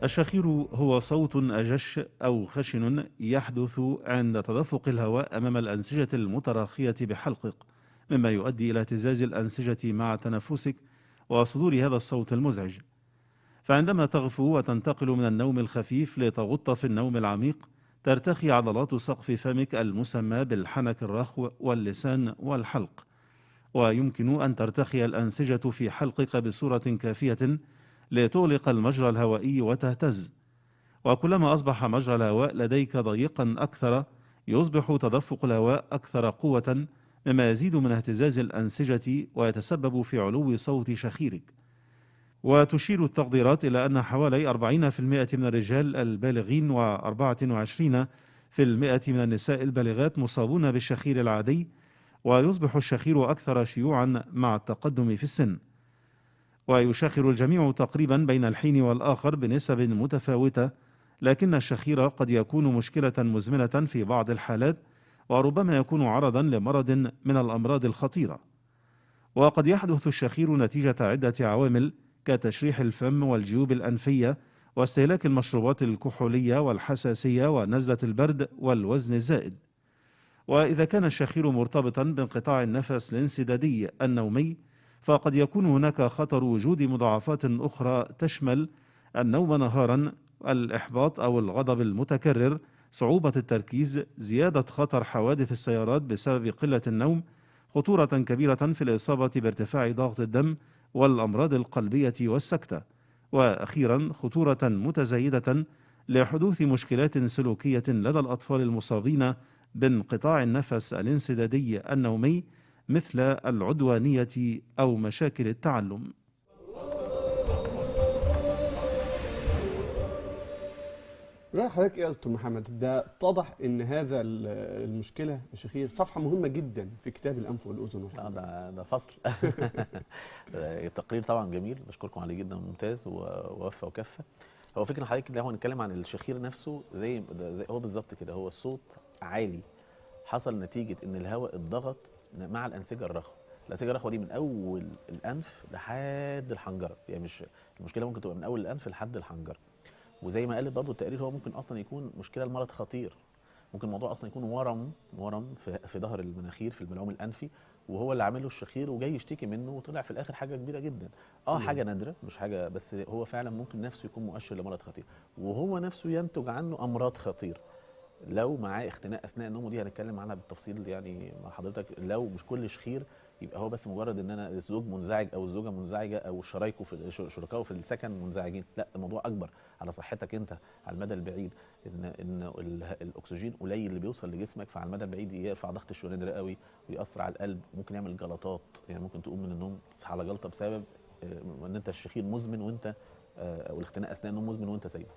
الشخير هو صوت أجش أو خشن يحدث عند تدفق الهواء أمام الأنسجة المتراخية بحلقك، مما يؤدي إلى اهتزاز الأنسجة مع تنفسك وصدور هذا الصوت المزعج. فعندما تغفو وتنتقل من النوم الخفيف لتغط في النوم العميق، ترتخي عضلات سقف فمك المسمى بالحنك الرخو واللسان والحلق، ويمكن أن ترتخي الأنسجة في حلقك بصورة كافية لتغلق المجرى الهوائي وتهتز. وكلما أصبح مجرى الهواء لديك ضيقا أكثر، يصبح تدفق الهواء أكثر قوة، مما يزيد من اهتزاز الأنسجة ويتسبب في علو صوت شخيرك. وتشير التقديرات إلى أن حوالي 40% من الرجال البالغين و24% من النساء البالغات مصابون بالشخير العادي، ويصبح الشخير أكثر شيوعا مع التقدم في السن. ويشخر الجميع تقريبا بين الحين والآخر بنسب متفاوتة، لكن الشخير قد يكون مشكلة مزمنة في بعض الحالات، وربما يكون عرضا لمرض من الأمراض الخطيرة. وقد يحدث الشخير نتيجة عدة عوامل كتشريح الفم والجيوب الأنفية واستهلاك المشروبات الكحولية والحساسية ونزلة البرد والوزن الزائد. وإذا كان الشخير مرتبطا بانقطاع النفس الانسدادي النومي، فقد يكون هناك خطر وجود مضاعفات أخرى تشمل النوم نهارا، الإحباط أو الغضب المتكرر، صعوبة التركيز، زيادة خطر حوادث السيارات بسبب قلة النوم، خطورة كبيرة في الإصابة بارتفاع ضغط الدم والأمراض القلبية والسكتة، وأخيرا خطورة متزايدة لحدوث مشكلات سلوكية لدى الأطفال المصابين بانقطاع النفس الانسدادي النومي، مثل العدوانية أو مشاكل التعلم. رأي حضرتك ايه يا دكتور محمد؟ ده اتضح ان هذا المشكله الشخير صفحه مهمه جدا في كتاب الانف والاذن والحنجره. ده فصل. التقرير طبعا جميل، بشكركم عليه جدا، ممتاز ووفى وكفى. هو فكرة حضرتك اللي هو نتكلم عن الشخير نفسه زي هو بالظبط كده، هو الصوت عالي حصل نتيجة ان الهواء اتضغط مع الأنسجة الرخوة. الأنسجة الرخوة دي من أول الأنف لحد الحنجرة، يعني مش المشكلة ممكن تبقى من أول الأنف لحد الحنجرة. وزي ما قالت برضه التقرير، هو ممكن أصلا يكون مشكلة لمرض خطير، ممكن الموضوع اصلا يكون ورم في ظهر المناخير في البلعوم الانفي، وهو اللي عامل له الشخير وجاي يشتكي منه، وطلع في الاخر حاجه كبيره جدا. حاجه نادره مش حاجه، بس هو فعلا ممكن نفسه يكون مؤشر لمرض خطير، وهو نفسه ينتج عنه امراض خطيره لو معاه اختناق اثناء النوم، ودي هنتكلم عنها بالتفصيل يعني مع حضرتك. لو مش كل شخير يبقى هو بس مجرد ان انا الزوج منزعج او الزوجه منزعجه او شركائه في السكن منزعجين، لا، الموضوع اكبر على صحتك انت على المدى البعيد. ان الاكسجين قليل اللي بيوصل لجسمك، فعلى المدى البعيد يرفع ضغط الشريان الرئوي ويأثر على القلب، ممكن يعمل جلطات، يعني ممكن تقوم من النوم تصحى على جلطه بسبب ان انت الشخير مزمن وانت او الاختناق اثناء النوم مزمن وانت سايبه.